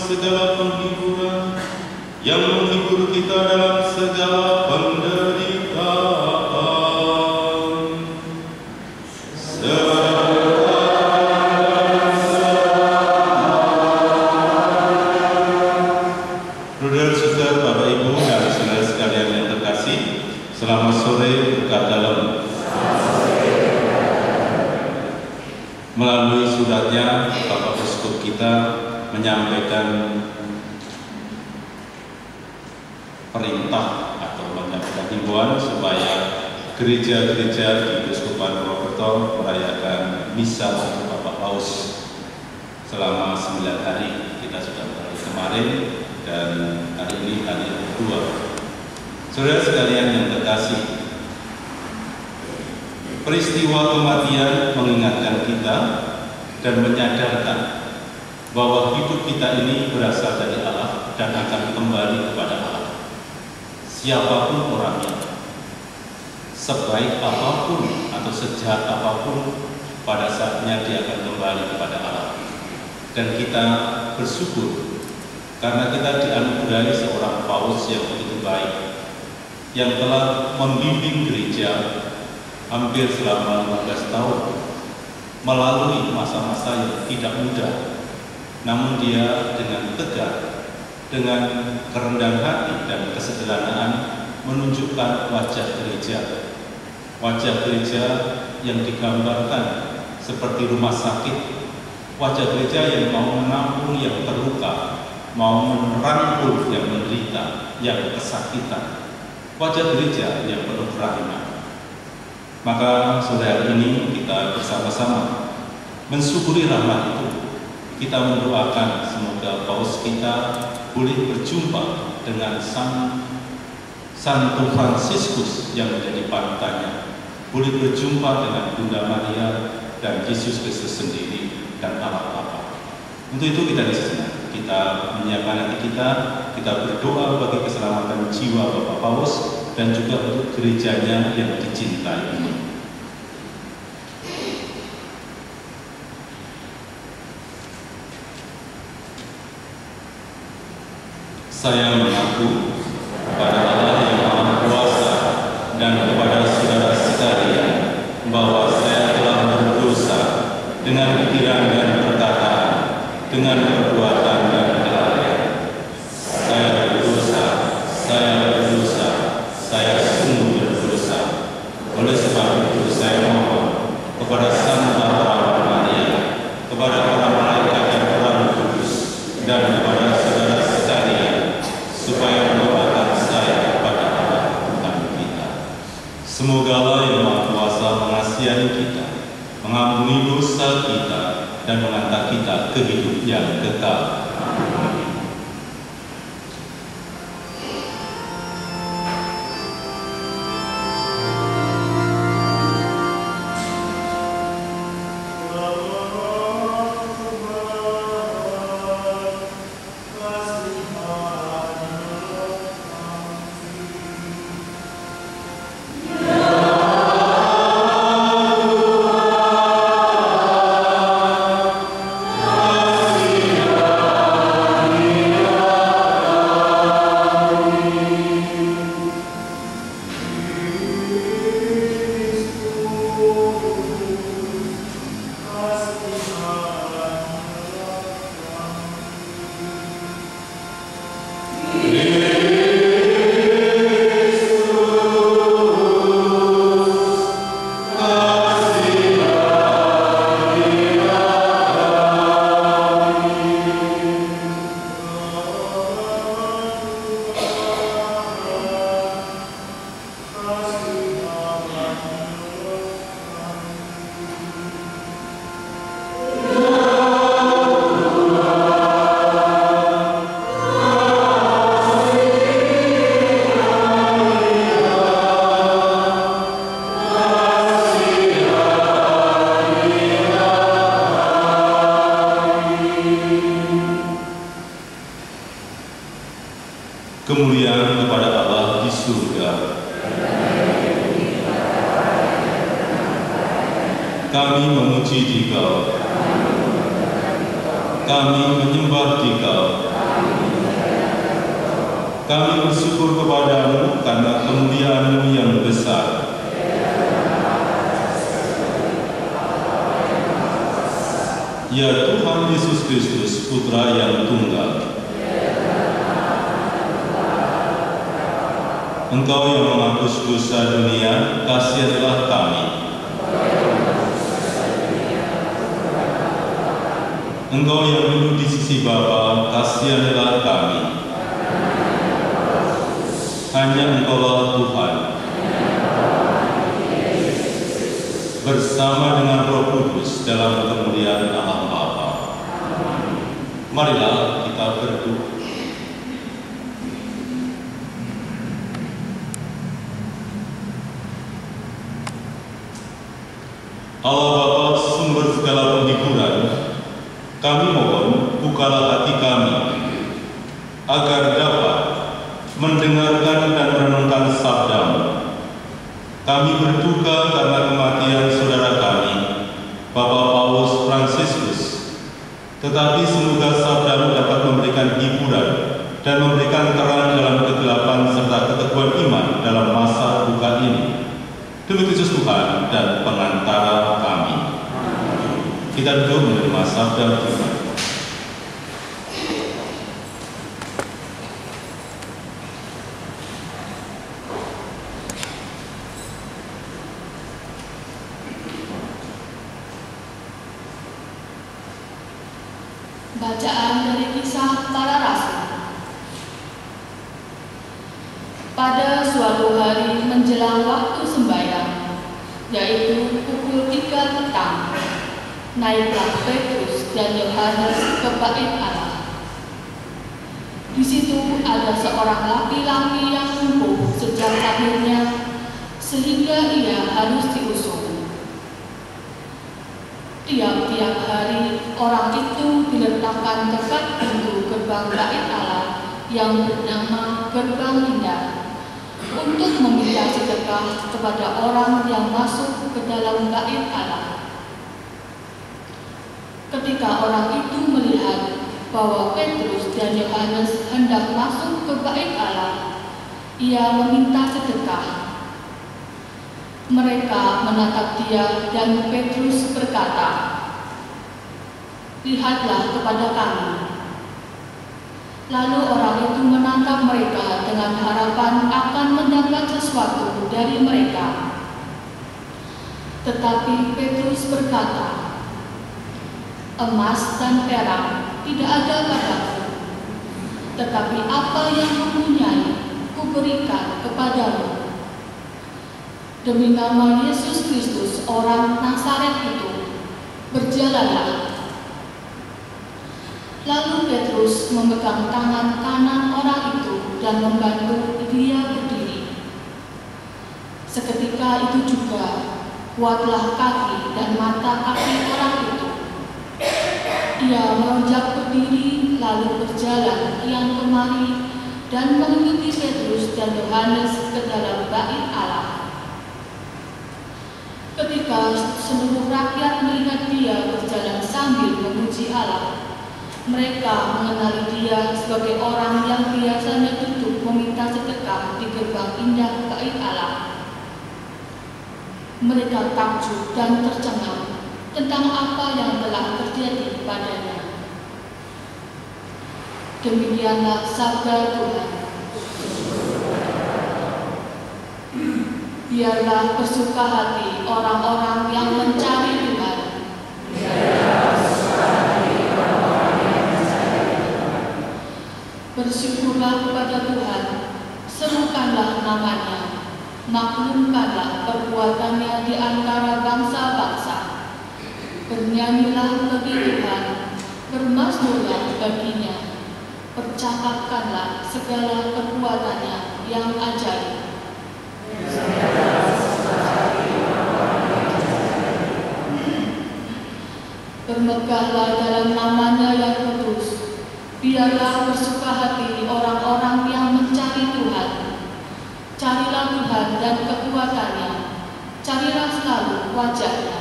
segala penghiburan, yang menghibur kita dalam segala penderitaan. Saudara-saudara, Bapak Ibu dan saudara sekalian yang terkasih, selamat sore berkat dalam. Melalui suratnya, Bapak Uskup kita menyampaikan perintah atau menyampaikan himbauan supaya gereja-gereja di Keuskupan Purwokerto merayakan misa untuk Bapak Paus selama 9 hari. Kita sudah mulai kemarin dan hari ini hari yang kedua. Saudara sekalian yang terkasih, peristiwa kematian mengingatkan kita dan menyadarkan bahwa hidup kita ini berasal dari Allah dan akan kembali kepada Allah. Siapapun orangnya, sebaik apapun atau sejahat apapun, pada saatnya dia akan kembali kepada Allah. Dan kita bersyukur karena kita dianugerahi seorang paus yang begitu baik, yang telah membimbing gereja hampir selama 15 tahun melalui masa-masa yang tidak mudah, namun dia dengan tegar, dengan kerendahan hati dan kesederhanaan menunjukkan wajah gereja yang digambarkan seperti rumah sakit, wajah gereja yang mau menampung yang terluka, mau merangkul yang menderita, yang kesakitan, wajah gereja yang penuh kerahiman. Maka sore hari ini kita bersama-sama mensyukuri rahmat itu. Kita mendoakan semoga paus kita boleh berjumpa dengan Santo Fransiskus yang menjadi panutannya, boleh berjumpa dengan Bunda Maria dan Yesus Kristus sendiri dan Allah Bapa. Untuk itu kita di sini, kita menyiapkan hati kita berdoa bagi keselamatan jiwa Bapak Paus dan juga untuk gerejanya yang dicintai ini. Saya mengaku kepada Allah yang Maha Kuasa dan kepada saudara sekalian bahwa saya telah berdosa dengan pikiran dan perkataan, dengan perbuatan dan kelalaian. Saya berdosa, saya sungguh berdosa. Oleh sebab itu saya mohon kepada Santa Bapa Maria, kepada para malaikat dan Roh Kudus, dan kepada saudara sekalian supaya mendoakan saya kepada Allah Tuhan kita. Semoga Allah yang Maha Kuasa mengasihani kita, mengampuni dosa kita, dan mengantar kita ke hidup yang kekal. Kemuliaan kepada Allah di surga. Kami memuji Dikau, Kami menyembah Dikau. Kami bersyukur kepadamu karena kemuliaan-Mu yang besar. Ya Tuhan Yesus Kristus, Putra yang tunggal. Engkau yang menghapus dosa dunia, kasihanlah kami. Engkau yang duduk di sisi Bapa, kasihanlah kami. Hanya Engkaulah Tuhan. Bersama dengan Roh Kudus dalam kemuliaan Allah Bapa. Marilah kita berdoa. Allah Bapa, sumber segala penghiburan, kami mohon bukalah hati kami agar dapat mendengarkan dan merenungkan sabda-Mu. Kami berduka karena kematian saudara kami, Bapak Paulus Fransiskus. Tetapi semoga sabda-Mu dapat memberikan hiburan dan memberikan terang dalam kegelapan serta keteguhan iman dalam masa duka ini. Demi Kristus Tuhan dan pengantara kami. Kita duduk menerima sabda Tuhan. Bacaan dari Kisah Para Rasul. Pada suatu hari menjelang waktu sembahyang, yaitu pukul 3 petang, naiklah Petrus dan Yohanes ke bait Allah. Di situ ada seorang laki-laki yang lumpuh sejak lahirnya, sehingga ia harus diusung. Tiap-tiap hari orang itu diletakkan dekat pintu gerbang bait Allah yang bernama Gerbang Indah, untuk meminta sedekah kepada orang yang masuk ke dalam bait Allah. Ketika orang itu melihat bahwa Petrus dan Yohanes hendak masuk ke bait Allah, ia meminta sedekah. Mereka menatap dia dan Petrus berkata, "Lihatlah kepada kami." Lalu orang itu menatap mereka dengan harapan akan mendapat sesuatu dari mereka. Tetapi Petrus berkata, "Emas dan perak tidak ada padaku, tetapi apa yang kupunyai kuberikan kepadamu. Demi nama Yesus Kristus orang Nazaret itu, berjalanlah." Lalu Petrus memegang tangan kanan orang itu dan membantu dia berdiri. Seketika itu juga kuatlah kaki dan mata kaki orang itu. Ia melonjak berdiri lalu berjalan kian kemari dan mengikuti Petrus dan Yohanes ke dalam bait Allah. Ketika seluruh rakyat melihat dia berjalan sambil memuji Allah, mereka mengenali dia sebagai orang yang biasanya duduk meminta sedekah di gerbang indah bait Allah. Mereka takjub dan tercengang tentang apa yang telah terjadi padanya. Demikianlah sabda Tuhan. Biarlah bersuka hati orang-orang yang mencari Tuhan. Bersyukurlah kepada Tuhan, serukanlah namanya, maklumkanlah perbuatannya di antara bangsa-bangsa. Bernyanyilah bagi Tuhan, bermazmurlah baginya, percakapkanlah segala perbuatannya yang ajaib. Bermegahlah dalam namanya yang kudus. Biarlah bersuka hati orang-orang yang mencari Tuhan. Carilah Tuhan dan kekuatannya, carilah selalu wajah-Nya.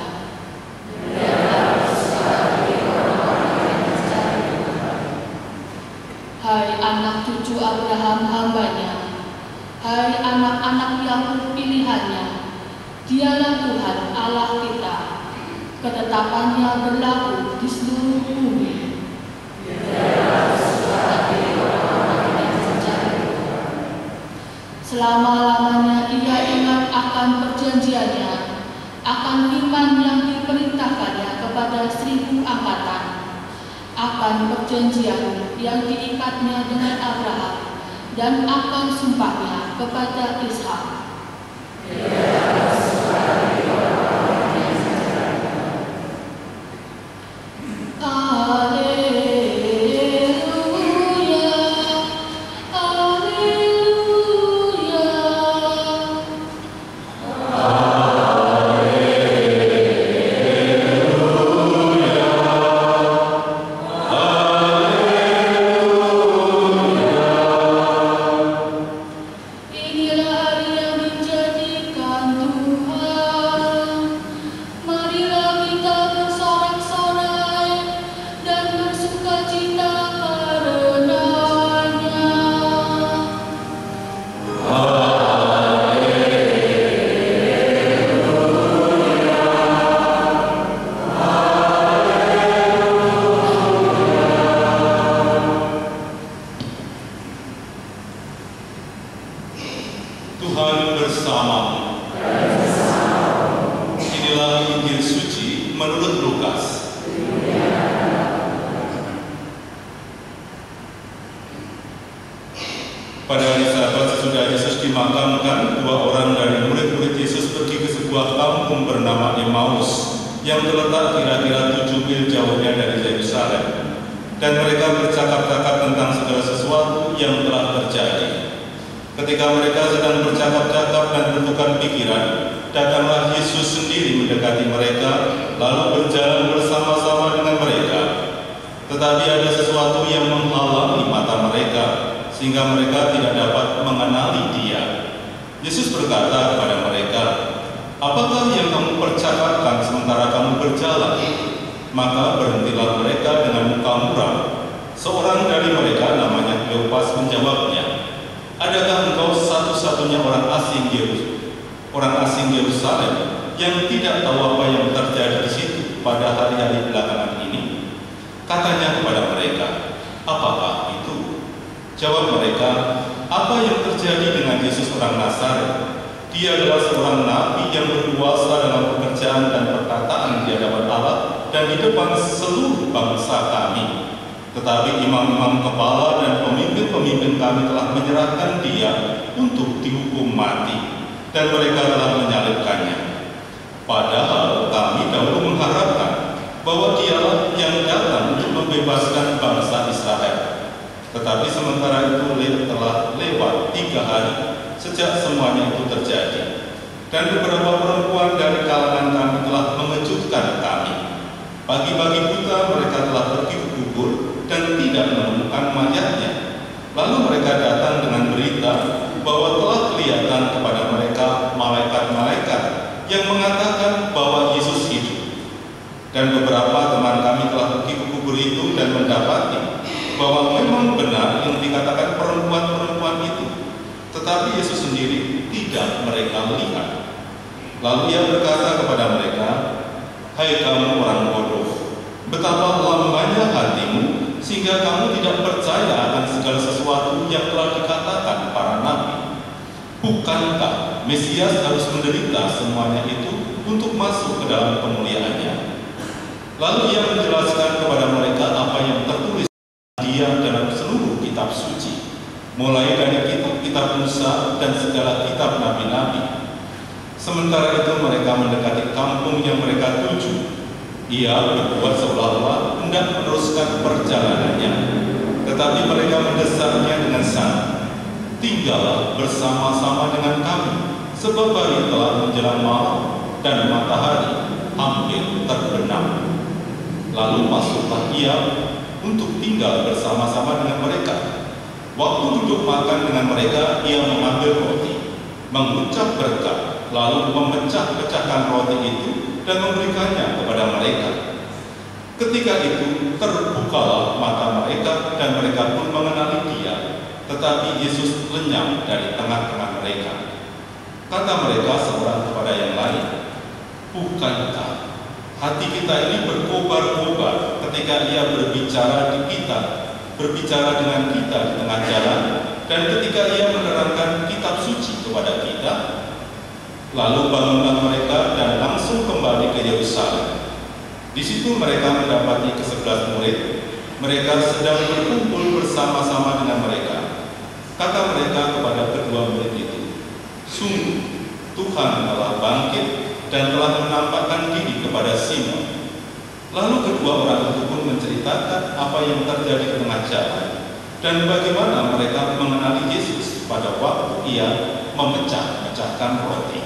Biarlah bersuka hati orang-orang yang mencari Hai anak cucu Abraham hambanya, hai anak-anak Yakub pilihannya, Dialah Tuhan Allah kita, ketetapannya berlaku di seluruh bumi. Selama-lamanya ia ingat akan perjanjiannya, akan iman yang diperintahkannya kepada 1000 angkatan, akan perjanjian yang diikatnya dengan Abraham, dan akan sumpahnya kepada Ishak. Tuhan bersamamu. Inilah Injil suci menurut Lukas. Pada hari Sabat sesudah Yesus dimakamkan, 2 orang dari murid-murid Yesus pergi ke sebuah kampung bernama Emmaus yang terletak kira-kira 7 mil jauhnya dari Yerusalem. Dan mereka bercakap-cakap tentang segala sesuatu yang telah terjadi. Ketika mereka sedang bercakap-cakap dan bertukar pikiran, datanglah Yesus sendiri mendekati mereka, lalu berjalan bersama-sama dengan mereka. Tetapi ada sesuatu yang menghalangi mata mereka, sehingga mereka tidak dapat mengenali Dia. Yesus berkata kepada mereka, "Apakah yang kamu percakapkan sementara kamu berjalan?" Maka berhentilah mereka dengan muka muram. Seorang dari mereka namanya Kleopas menjawabnya, "Adakah engkau satu-satunya orang asing Yerusalem yang tidak tahu apa yang terjadi di situ pada hari-hari belakangan ini?" Katanya kepada mereka, "Apakah itu?" Jawab mereka, "Apa yang terjadi dengan Yesus orang Nazaret? Dia adalah seorang nabi yang berkuasa dalam pekerjaan dan perkataan di hadapan Allah dan di depan seluruh bangsa kami. Tetapi imam-imam kepala dan pemimpin-pemimpin kami telah menyerahkan Dia untuk dihukum mati, dan mereka telah menyalibkannya. Padahal kami dahulu mengharapkan bahwa Dialah yang datang untuk membebaskan bangsa Israel. Tetapi sementara itu telah lewat 3 hari sejak semuanya itu terjadi, dan beberapa perempuan dari kalangan kami telah mengejutkan kami. Pagi-pagi buta mereka telah pergi ke kubur dan tidak menemukan mayatnya. Lalu mereka datang dengan berita bahwa telah kelihatan kepada mereka malaikat-malaikat yang mengatakan bahwa Yesus hidup. Dan beberapa teman kami telah pergi ke kubur itu dan mendapati bahwa memang benar yang dikatakan perempuan-perempuan itu, tetapi Yesus sendiri tidak mereka lihat. Lalu Ia berkata kepada mereka, "Hai kamu orang bodoh, betapa lambannya hatimu sehingga kamu tidak percaya akan segala sesuatu yang telah dikatakan para nabi. Bukankah Mesias harus menderita semuanya itu untuk masuk ke dalam kemuliaannya?" Lalu Ia menjelaskan kepada mereka apa yang tertulis Dia dalam seluruh kitab suci, mulai dari kitab-kitab Musa dan segala kitab nabi-nabi. Sementara itu mereka mendekati kampung yang mereka tuju. Ia berbuat seolah-olah hendak meneruskan perjalanannya, tetapi mereka mendesaknya dengan sangat. "Tinggallah bersama-sama dengan kami, sebab hari telah menjelang malam dan matahari hampir terbenam." Lalu masuklah Ia untuk tinggal bersama-sama dengan mereka. Waktu duduk makan dengan mereka, Ia mengambil roti, mengucap berkat, lalu memecah-pecahkan roti itu dan memberikannya kepada mereka. Ketika itu terbukalah mata mereka dan mereka pun mengenali tetapi Yesus lenyap dari tengah-tengah mereka. Kata mereka seorang kepada yang lain, "Bukankah hati kita ini berkobar-kobar ketika Ia berbicara dengan kita di tengah jalan, dan ketika Ia menerangkan kitab suci kepada kita?" Lalu bangunlah mereka dan langsung kembali ke Yerusalem. Di situ mereka mendapati ke-11 murid. Mereka sedang berkumpul bersama-sama dengan mereka. Kata mereka kepada kedua murid itu, "Sungguh, Tuhan telah bangkit dan telah menampakkan diri kepada Simon." Lalu kedua orang itu pun menceritakan apa yang terjadi di tengah jalan dan bagaimana mereka mengenali Yesus pada waktu Ia memecah-mecahkan roti.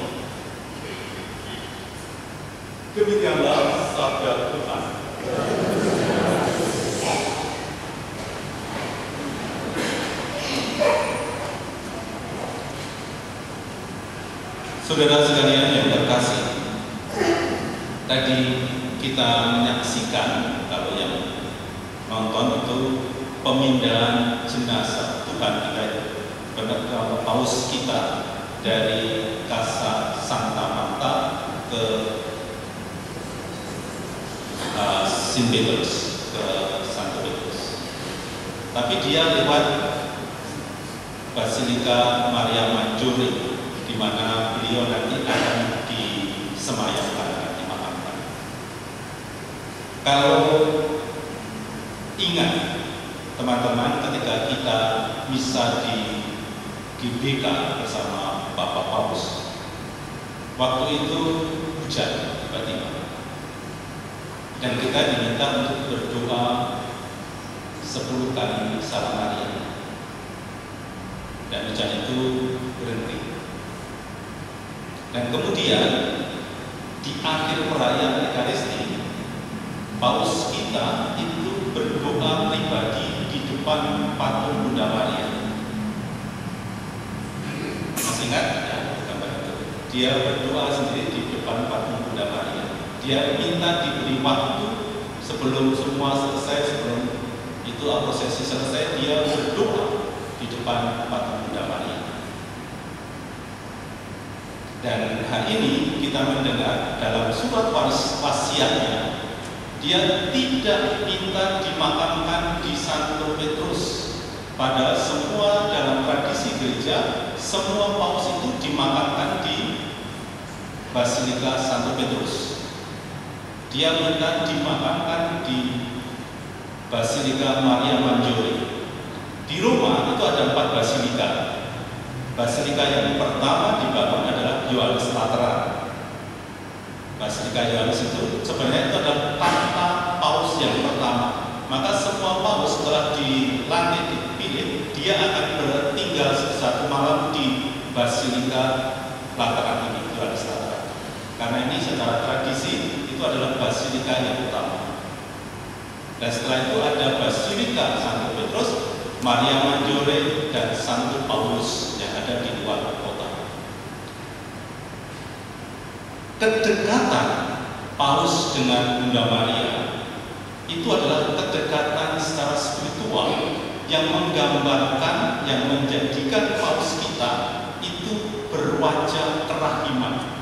Demikianlah sabda Tuhan. Saudara sekalian yang terkasih, tadi kita menyaksikan, kalau yang nonton itu, pemindahan jenazah Tuhan kita, paus kita dari Casa Santa Marta ke St. Petrus, ke Santo Petrus. Tapi dia lewat Basilika Maria Maggiore, di mana beliau nanti akan disemayamkan, dimakamkan. Kalau ingat teman-teman, ketika kita bisa di GBK bersama Bapak Paus, waktu itu hujan tiba-tiba, dan kita diminta untuk berdoa 10 kali Salam Maria, dan hujan itu berhenti. Dan kemudian di akhir perayaan Ekaristi, Paus kita itu berdoa pribadi di depan patung Bunda Maria. Masih ingat ya gambar itu? Dia berdoa sendiri di depan patung Bunda Maria. Dia minta diberi waktu sebelum semua selesai, sebelum itu prosesi selesai, dia berdoa di depan patung Bunda Maria. Dan hari ini kita mendengar dalam surat wasiatnya, dia tidak minta dimakamkan di Santo Petrus. Pada semua dalam tradisi gereja, semua paus itu dimakamkan di Basilika Santo Petrus. Dia minta dimakamkan di Basilika Maria Maggiore. Di Roma itu ada 4 basilika. Basilika yang pertama dibangun adalah Yohanes Lateran. Basilika Yohanes itu sebenarnya itu adalah tahta paus yang pertama. Maka semua paus setelah dilantik, dipilih, dia akan bertinggal 1 malam di Basilika Lateran ini, Yohanes Lateran. Karena ini secara tradisi itu adalah basilika yang utama. Dan setelah itu ada Basilika Santo Petrus, Maria Maggiore, dan Santo Paulus yang ada di luar kota. Kedekatan Paus dengan Bunda Maria itu adalah kedekatan secara spiritual yang menggambarkan, yang menjadikan Paus kita itu berwajah kerahiman.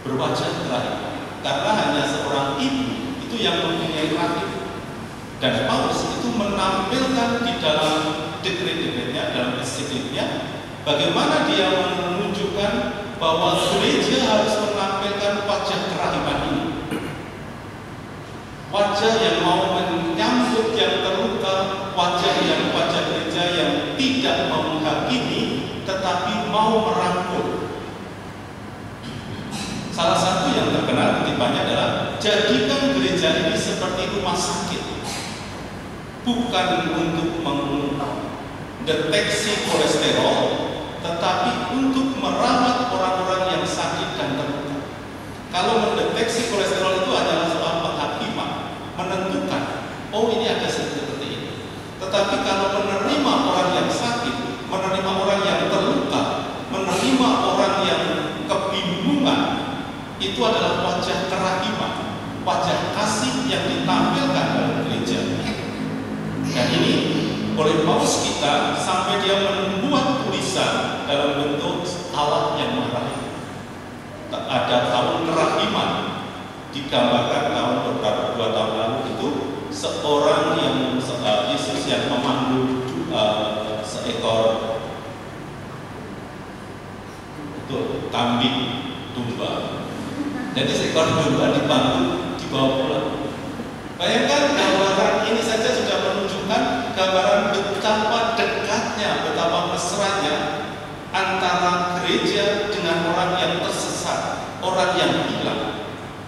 Berwajah kerahiman. Karena hanya seorang ibu itu yang mempunyai rahim. Dan Paulus itu menampilkan di dalam dekret-dekretnya, dalam ensikliknya, bagaimana dia menunjukkan bahwa gereja harus menampilkan wajah kerahiman ini. Wajah yang mau menyambut yang terluka, wajah gereja yang tidak menghakimi, tetapi mau merangkul. Salah satu yang terkenal kutipannya adalah, jadikan gereja ini seperti rumah sakit, bukan untuk mendeteksi kolesterol, tetapi untuk merawat orang-orang yang sakit dan terluka. Kalau mendeteksi kolesterol itu adalah soal penghakiman, menentukan, oh ini ada seperti ini. Tetapi kalau menerima orang yang sakit, menerima orang yang terluka, menerima orang yang kebingungan, itu adalah wajah kerahiman, wajah kasih yang ditampilkan dalam gereja. Dan ini oleh paus kita sampai dia membuat tulisan dalam bentuk Allah yang marah. Ada tahun kerahiman digambarkan beberapa 2 tahun lalu itu seorang yang Yesus yang memandu seekor kambing domba. Jadi seekor domba dipandu dibawa pulang. Bayangkan gambaran ini saja sudah menunjukkan gambaran betapa dekatnya, betapa mesranya antara gereja dengan orang yang tersesat, orang yang hilang,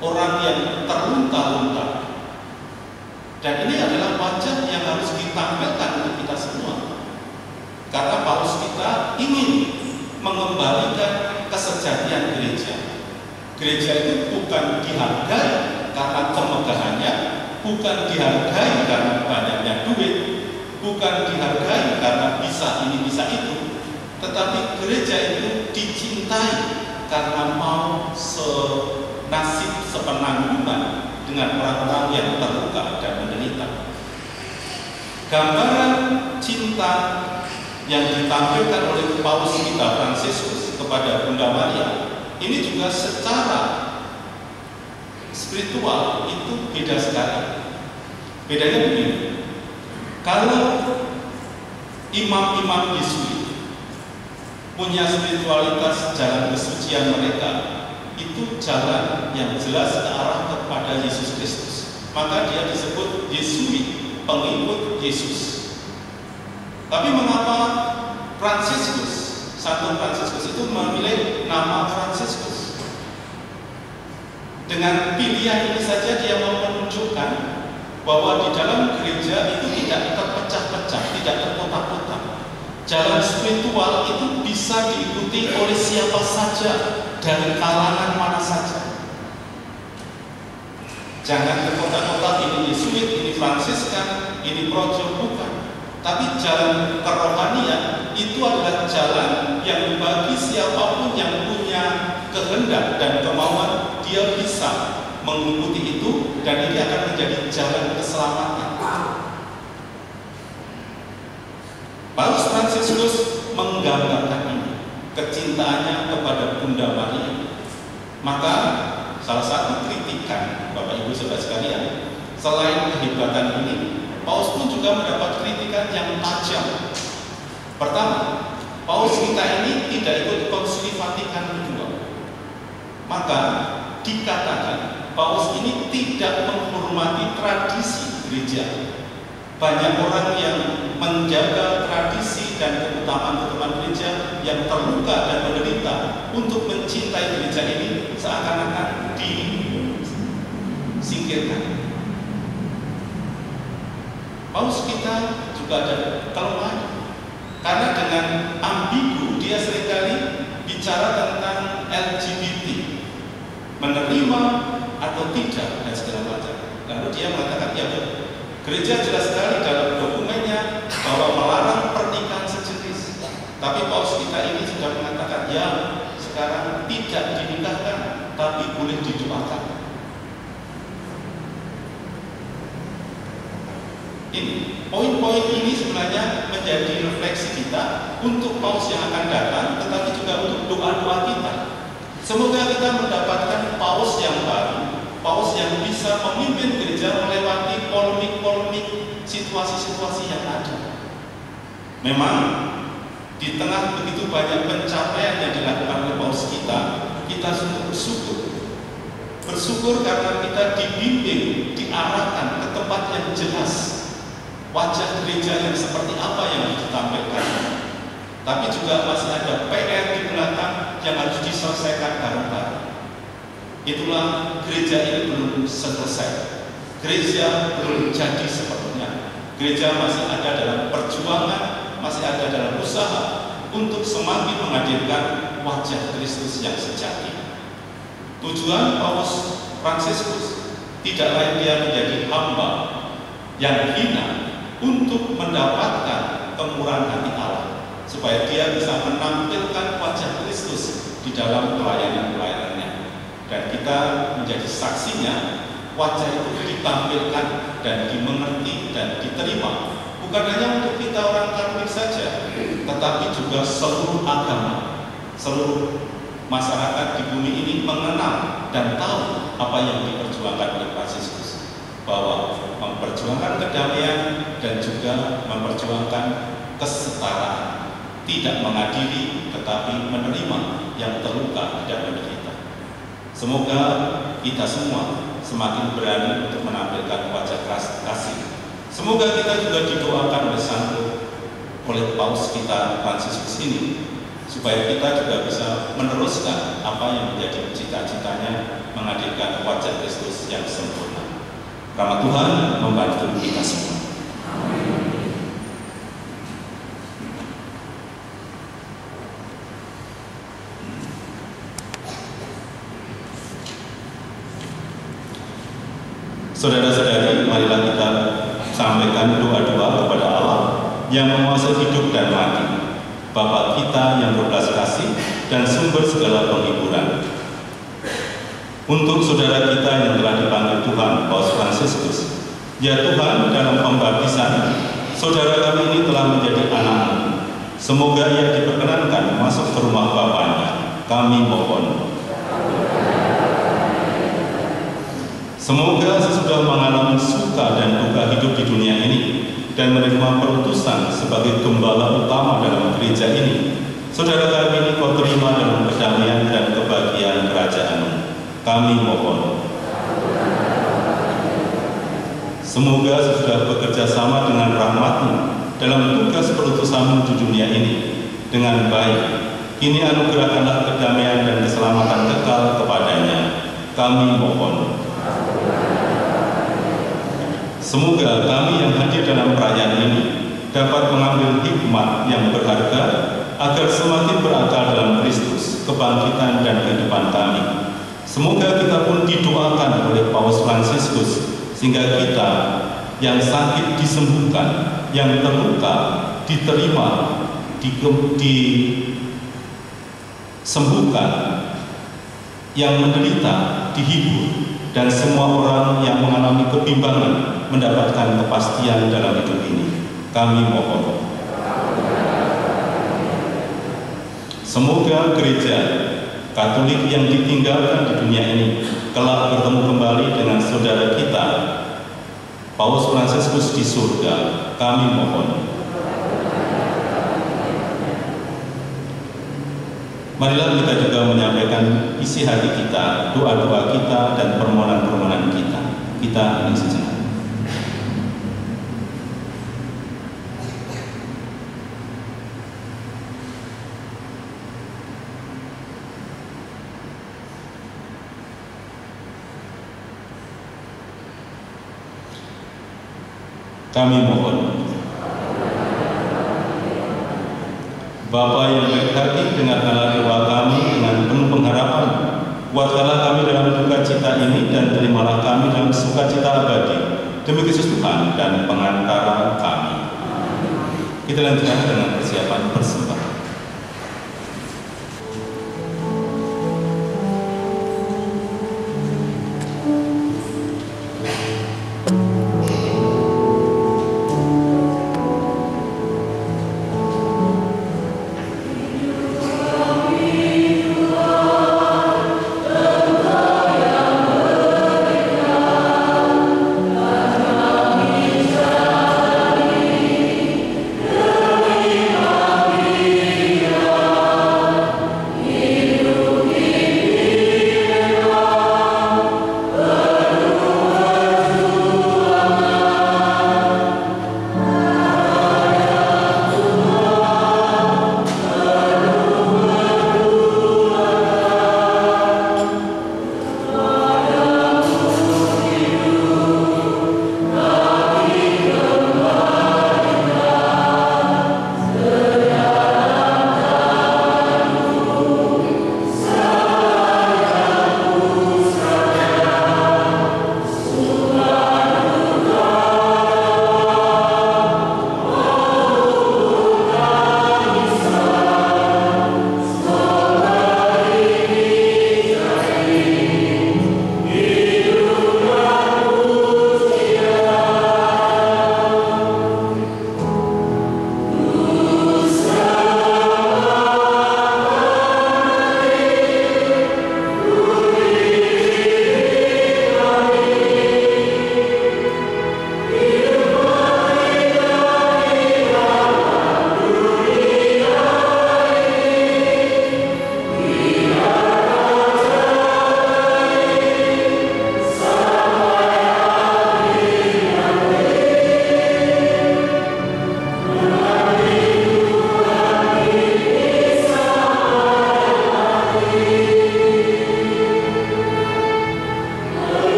orang yang terlunta-lunta. Dan ini adalah wajah yang harus ditampilkan untuk kita semua. Karena paus kita ingin mengembalikan kesejatian gereja. Gereja itu bukan dihargai karena kemegahannya, bukan dihargai karena banyaknya duit, bukan dihargai karena bisa ini bisa itu, tetapi gereja itu dicintai karena mau senasib sepenanggungan dengan orang-orang yang terluka dan menderita. Gambaran cinta yang ditampilkan oleh paus kita Fransiskus kepada Bunda Maria ini juga secara spiritual itu beda sekali. Bedanya begini, kalau imam-imam Yesuit punya spiritualitas jalan kesucian mereka itu jalan yang jelas ke arah kepada Yesus Kristus, maka dia disebut Yesuit, pengikut Yesus. Tapi mengapa Fransiskus, Santo Fransiskus itu memilih nama Fransiskus? Dengan pilihan ini saja dia mau menunjukkan bahwa di dalam gereja itu tidak terpecah-pecah, tidak terkotak-kotak. Jalan spiritual itu bisa diikuti oleh siapa saja, dari kalangan mana saja. Jangan terkotak-kotak, ini Yesuit, ini Fransiskan, ini Projo, bukan. Tapi jalan kerohanian itu adalah jalan yang bagi siapapun yang punya kehendak dan kemauan, dia bisa mengikuti itu, dan ini akan menjadi jalan keselamatan. Paus Fransiskus menggambarkan ini, kecintaannya kepada Bunda Maria. Maka salah satu kritikan Bapak Ibu Saudara sekalian, selain kehebatan ini, Paus pun juga mendapat kritikan yang tajam. Pertama, Paus kita ini tidak ikut Konsili Vatikan II. Maka dikatakan Paus ini tidak menghormati tradisi gereja. Banyak orang yang menjaga tradisi dan keutamaan-keutamaan gereja yang terluka dan menderita untuk mencintai gereja ini seakan-akan disingkirkan. Paus kita juga ada kelemahan, karena dengan ambigu dia seringkali bicara tentang LGBT, menerima atau tidak dan segala macam. Lalu dia mengatakan, ya gereja jelas sekali dalam dokumennya bahwa melarang pernikahan sejenis. Tapi Paus kita ini sudah mengatakan, ya sekarang tidak dinikahkan, tapi boleh didoakan. Ini poin-poin ini sebenarnya menjadi refleksi kita untuk Paus yang akan datang, tetapi juga untuk doa-doa kita. Semoga kita mendapatkan Paus yang baru, Paus yang bisa memimpin gereja melewati polemik-polemik situasi-situasi yang ada. Memang di tengah begitu banyak pencapaian yang dilakukan oleh Paus kita sungguh bersyukur. Bersyukur karena kita dibimbing, diarahkan ke tempat yang jelas. Wajah gereja yang seperti apa yang ditampilkan. Tapi juga masih ada PR di belakang yang harus diselesaikan bareng-bareng. Itulah gereja ini belum selesai. Gereja belum jadi sepenuhnya. Gereja masih ada dalam perjuangan, masih ada dalam usaha untuk semakin menghadirkan wajah Kristus yang sejati. Tujuan Paus Fransiskus tidak lain dia menjadi hamba yang hina untuk mendapatkan kemurahan hati Allah, supaya dia bisa menampilkan wajah Kristus di dalam pelayanan-pelayanannya. Dan kita menjadi saksinya, wajah itu ditampilkan dan dimengerti dan diterima, bukan hanya untuk kita tetapi juga seluruh agama, seluruh masyarakat di bumi ini mengenal dan tahu apa yang diperjuangkan oleh Fransiskus, bahwa memperjuangkan kedamaian dan juga memperjuangkan kesetaraan, tidak mengadili tetapi menerima yang terluka tidak menderita. Semoga kita semua semakin berani untuk menampilkan wajah kasih. Semoga kita juga didoakan oleh oleh Paus kita Fransiskus ini, supaya kita juga bisa meneruskan apa yang menjadi cita-citanya, menghadirkan wajah Kristus yang sempurna. Rahmat Tuhan membantu kita semua. Saudara-saudari, marilah kita sampaikan doa-doa kepada Allah yang menguasai hidup dan mati, Bapa kita yang berbelas kasih dan sumber segala penghiburan. Untuk saudara kita yang telah dipanggil Tuhan, Paus Fransiskus, ya Tuhan, dalam pembaptisan, saudara kami ini telah menjadi anak-Mu. Semoga ia diperkenankan masuk ke rumah Bapaknya. Kami mohon. Semoga sesudah mengalami suka dan duka hidup di dunia ini dan menerima perutusan sebagai gembala utama dalam gereja ini, saudara kami ini Kau terima dalam kedamaian dan kebahagiaan kerajaan-Mu. Kami mohon. Semoga sesudah bekerja sama dengan rahmat-Mu dalam tugas perutusan-Mu di dunia ini dengan baik, kini anugerahkanlah kedamaian dan keselamatan kekal kepadanya. Kami mohon. Semoga kami yang hadir dalam perayaan ini dapat mengambil hikmat yang berharga agar semakin berakal dalam Kristus, kebangkitan dan kehidupan kami. Semoga kita pun didoakan oleh Paus Fransiskus sehingga kita yang sakit disembuhkan, yang terluka diterima, disembuhkan, yang menderita dihibur, dan semua orang yang mengalami kebimbangan mendapatkan kepastian dalam hidup ini. Kami mohon. Semoga gereja Katolik yang ditinggalkan di dunia ini kelak bertemu kembali dengan saudara kita Paus Fransiskus di surga. Kami mohon. Marilah kita juga menyampaikan isi hati kita, doa-doa kita, dan permohonan-permohonan kita. Kita hening sejenak. Kami mohon. Bapa yang baik hati, dengarkanlah doa kami dengan penuh pengharapan. Kuatkanlah kami dalam duka cita ini dan terimalah kami dalam sukacita abadi. Demi Kristus Tuhan dan pengantara kami. Kita lanjutkan dengan persiapan persembahan. Amin.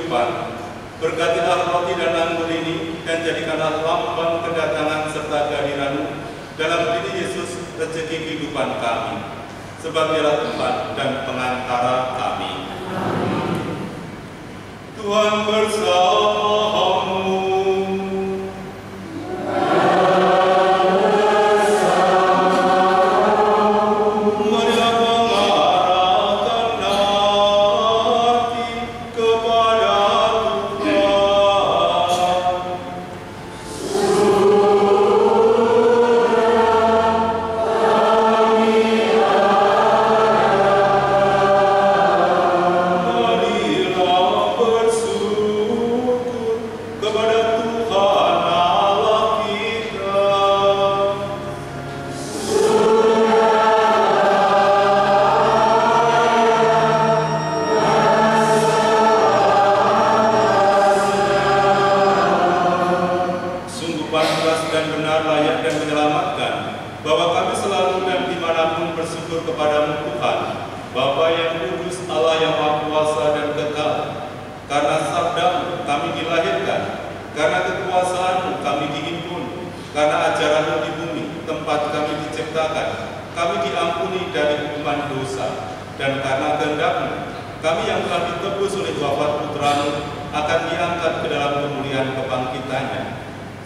kehidupan, berkatilah roti dan anggur ini, dan jadikanlah lambang kedatangan serta kehadiran-Mu dalam diri Yesus, rezeki kehidupan kami, sebab Dialah Tuhan dan pengantara kami. Tuhan bersamamu.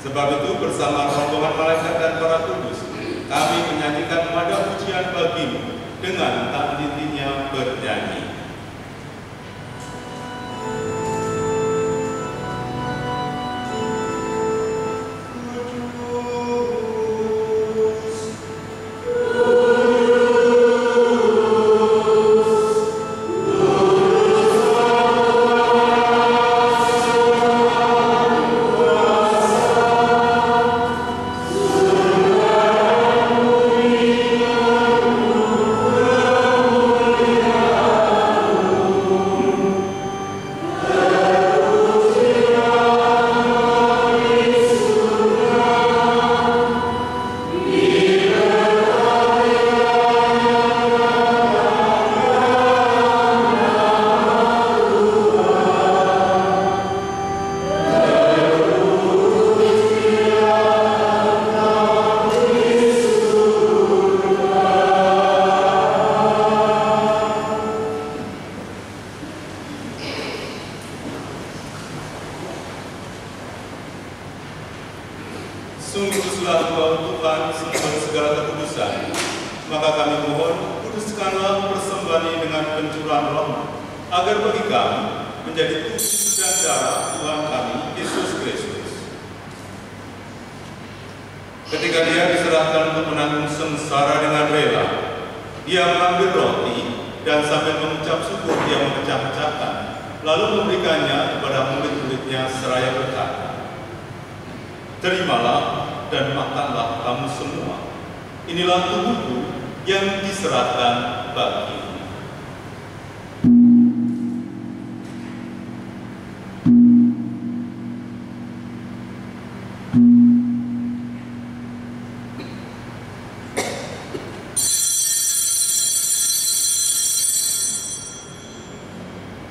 Sebab itu bersama rombongan malaikat dan para kudus, kami menyanyikan nada pujian bagi-Mu dengan tak henti-hentinya bernyanyi. Sungguh kuduslah Engkau Tuhan, sumber segala kekudusan. Maka kami mohon, kuduskanlah persembahan ini dengan pencurahan Roh, agar bagi kami menjadi tubuh dan darah Tuhan kami, Yesus Kristus. Ketika Dia diserahkan untuk menanggung sengsara dengan rela, Dia mengambil roti dan sambil mengucap syukur Dia memecah-pecahkan, lalu memberikannya kepada murid-muridnya seraya berkata, "Terimalah dan makanlah kamu semua. Inilah tubuhku yang diserahkan bagimu."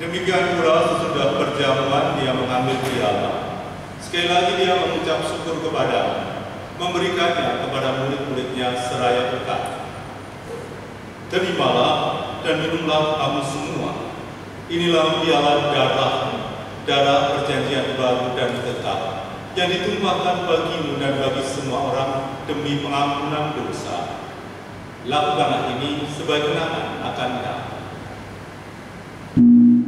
Demikian pula sesudah perjamuan Dia mengambil piala. Sekali lagi Dia mengucap syukur kepada-Nya, memberikannya kepada murid-muridnya seraya berkata, "Terimalah dan minumlah kamu semua. Inilah piala darah-Mu, darah perjanjian baru dan tetap, yang ditumpahkan bagimu dan bagi semua orang demi pengampunan dosa. Lakukanlah ini sebagai kenangan akan Dia." Amen.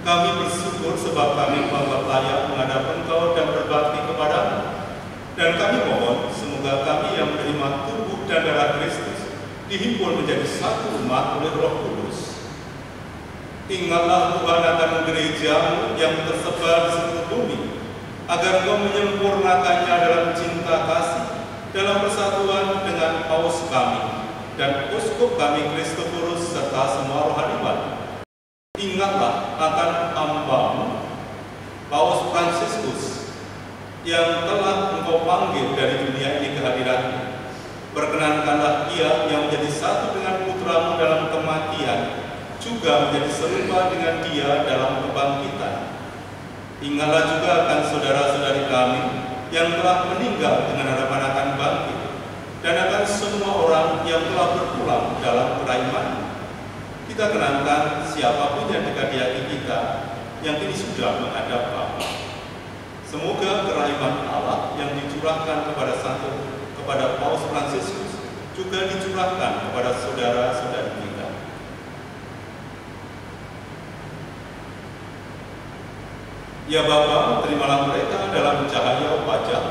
Kami bersyukur sebab kami menganggap layak menghadap Engkau dan berbakti kepadamu. Dan kami mohon semoga kami yang menerima tubuh dan darah Kristus dihimpun menjadi satu umat oleh Roh Kudus. Ingatlah Tuhan akan gereja-Mu yang tersebar di seluruh bumi, agar Engkau menyempurnakannya dalam cinta kasih, dalam persatuan dengan paus kami dan uskup kami Kristoforus serta semua rohaniwan. Ingatlah akan hamba-Mu, Paus Fransiskus, yang telah Engkau panggil dari dunia ini ke hadirat-Mu. Perkenankanlah ia yang menjadi satu dengan putra-Mu dalam kematian, juga menjadi serupa dengan Dia dalam kebangkitan. Ingatlah juga akan saudara-saudari kami yang telah meninggal dengan harapan akan bangkit, dan akan semua orang yang telah berpulang dalam keimanan. Kita kenangkan siapapun yang dekat di hati kita yang kini sudah menghadap Bapa. Semoga kerahiman Allah yang dicurahkan kepada Paus Fransiskus juga dicurahkan kepada saudara-saudari kita. Ya Bapa, terimalah mereka dalam cahaya wajah.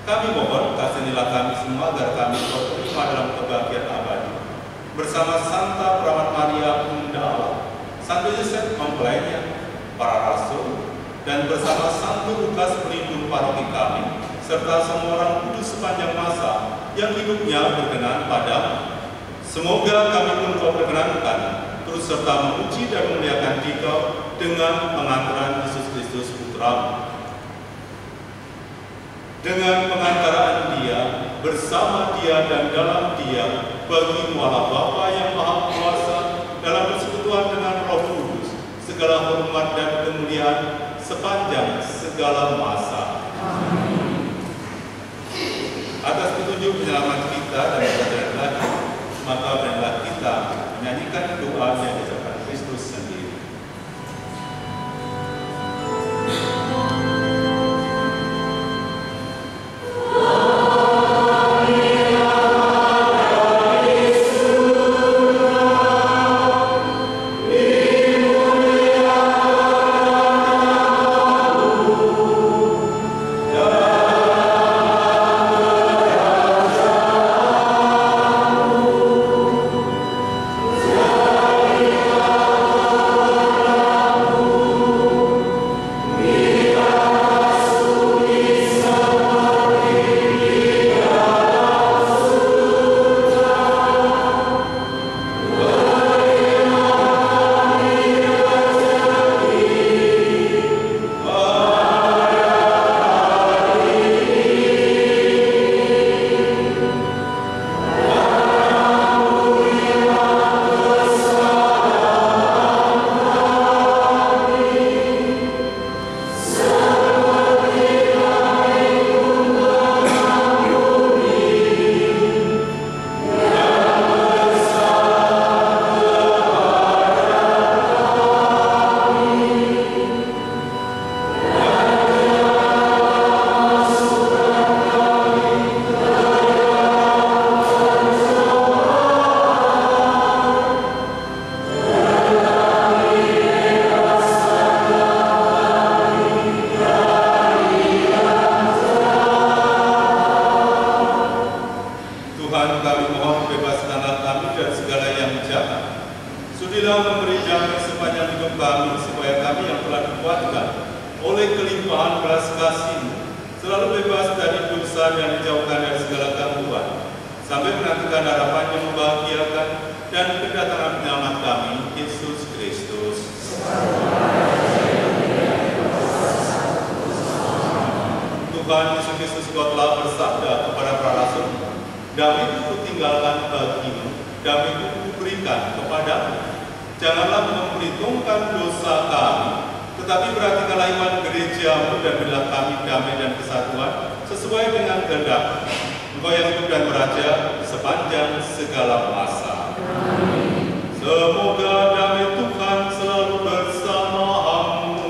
Kami mohon kasihanilah kami semua agar kami Kau terima dalam kebahagiaan abadi. Bersama Santa Perawat Maria Bunda Allah, Santo Yosef mempelainya, para rasul, dan bersama Santo Lukas pelindung paroki kami, serta semua orang kudus sepanjang masa yang hidupnya berkenan padamu. Semoga kami pun Kau perkenankan, terus serta memuji dan memuliakan Dikau dengan pengantaran Yesus Kristus Putra-Mu. Dengan pengantaraan Dia, bersama Dia dan dalam Dia, bagi-Mu Allah Bapa yang Maha Kuasa, dalam persekutuan dengan Roh Kudus, segala hormat dan kemuliaan sepanjang segala masa. Amin. Atas petunjuk penyelamat kita dan perjalanan lagi, maka marilah kita menyanyikan doa yang diajarkan Kristus sendiri. Tuhan Yesus Kristus Kau telah bersabda kepada para rasul, damai-Ku kutinggalkan bagimu, damai-Ku kuberikan kepadamu. Janganlah memperhitungkan dosa kami, tetapi perhatikanlah iman gereja-Mu dan berilah kami damai dan kesatuan sesuai dengan kehendak Engkau yang hidup dan beraja sepanjang segala masa. Semoga damai Tuhan selalu bersama-Mu.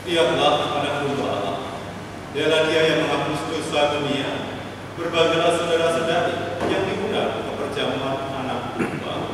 Lihatlah anak domba Allah. Dialah Dia yang menghapus dosa dunia. Berbahagialah saudara-saudari yang diundang ke perjamuan anak domba.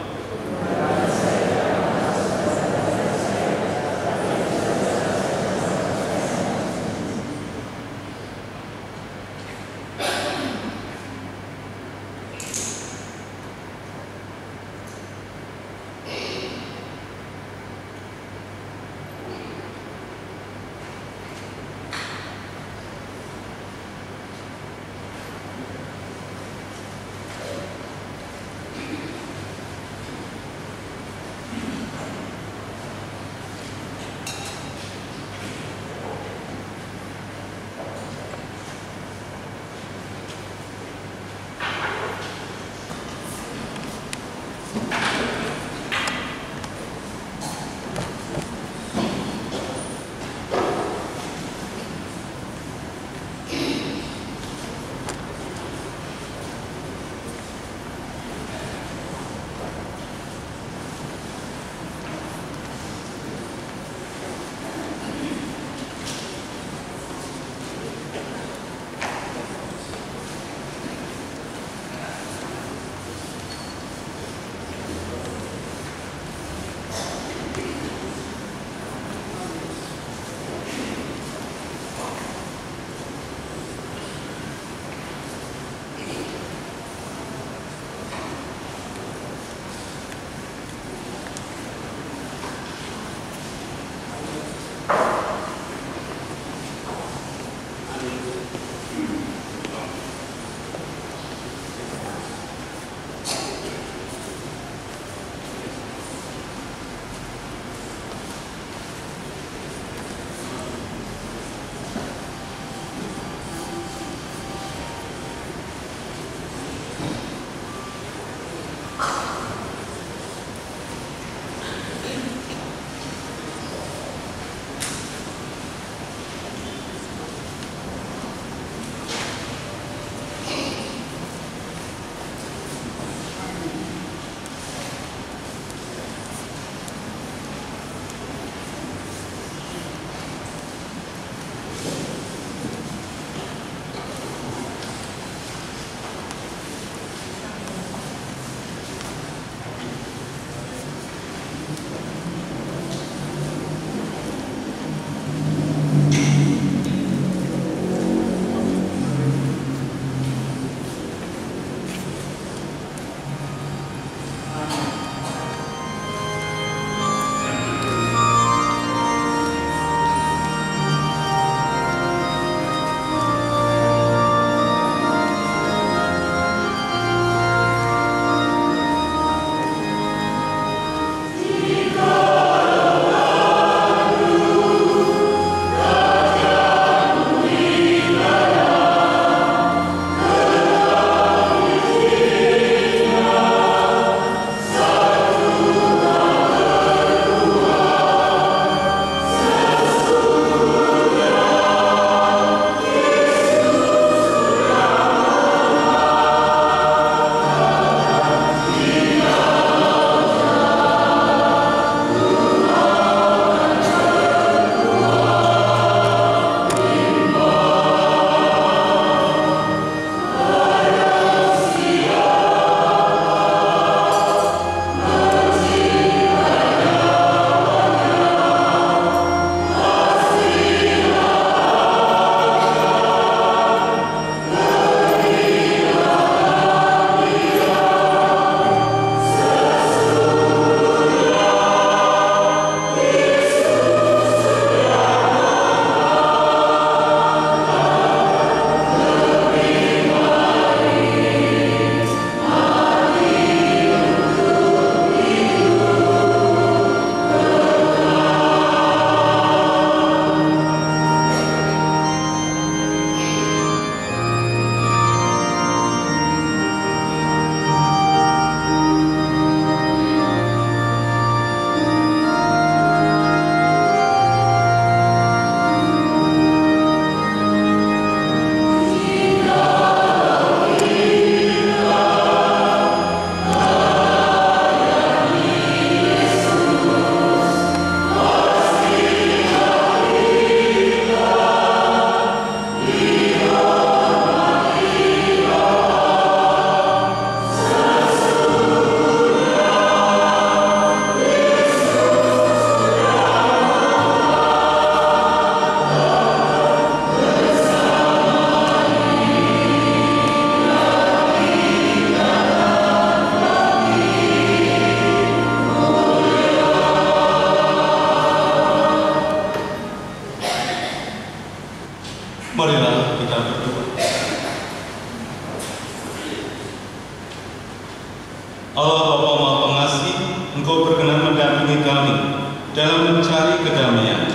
Engkau berkenan mendampingi kami dalam mencari kedamaian.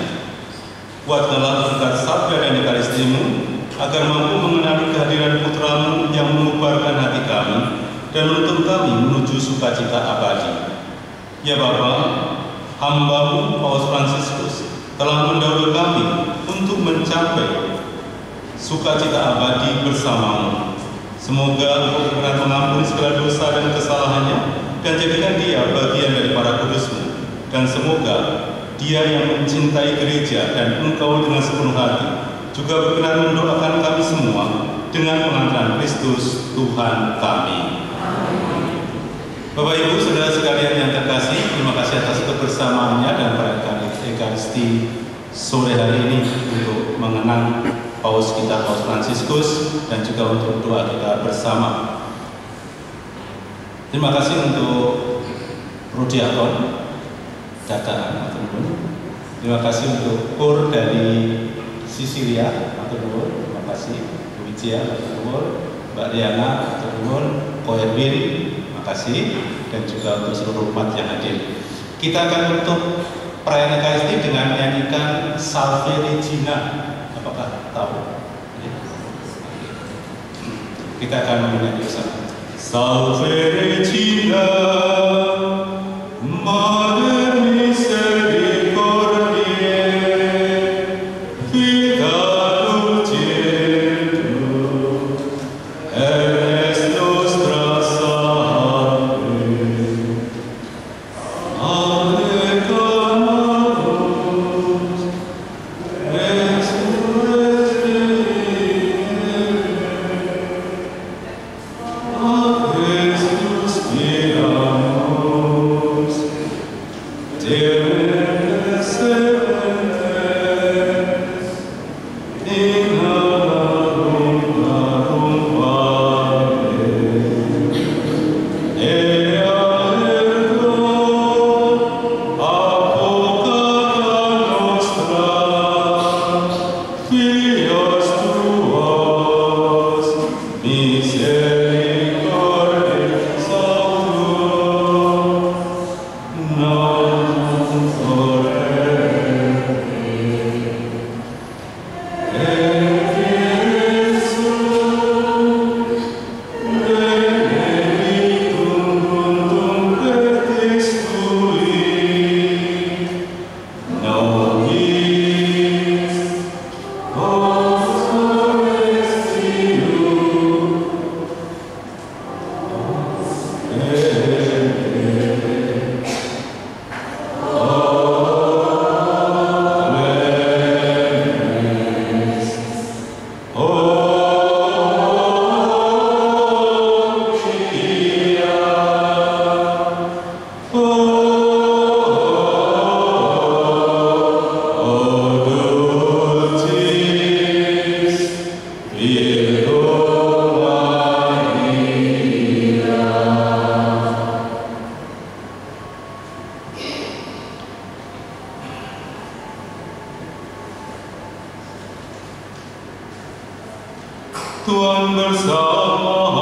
Kuatkanlah berkat sabda dan Ekaristimu, agar mampu mengenali kehadiran Putramu yang mengubarkan hati kami dan menuntun kami menuju sukacita abadi. Ya Bapa, hamba-Mu Paus Fransiskus telah mendahului kami untuk mencapai sukacita abadi bersama-Mu. Semoga Engkau berkenan mengampuni segala dosa dan kesalahannya dan jadikan dia bagian dari para kudus-Mu. Dan semoga dia yang mencintai gereja dan Engkau dengan sepenuh hati juga berkenan mendoakan kami semua dengan pengantaran Kristus Tuhan kami. Bapak Ibu Saudara sekalian yang terkasih, terima kasih atas kebersamaannya dan perayaan Ekaristi sore hari ini untuk mengenang Paus kita, Paus Fransiskus, dan juga untuk doa kita bersama. Terima kasih untuk Prodiakon Dataan, terima kasih untuk Kur dari Sisilia, terima kasih Bu Wijia, Mbak Riana, Ko Erwin, terima kasih, dan juga untuk seluruh umat yang hadir. Kita akan tutup perayaan Ekaristi dengan menyanyikan Salve Regina. Apakah tahu? Kita akan menyanyi bersama. Salve Regina, Mater Misericordiae, Vita Dulcetur, et nostra salve. Alecamanos, Tuhan bersama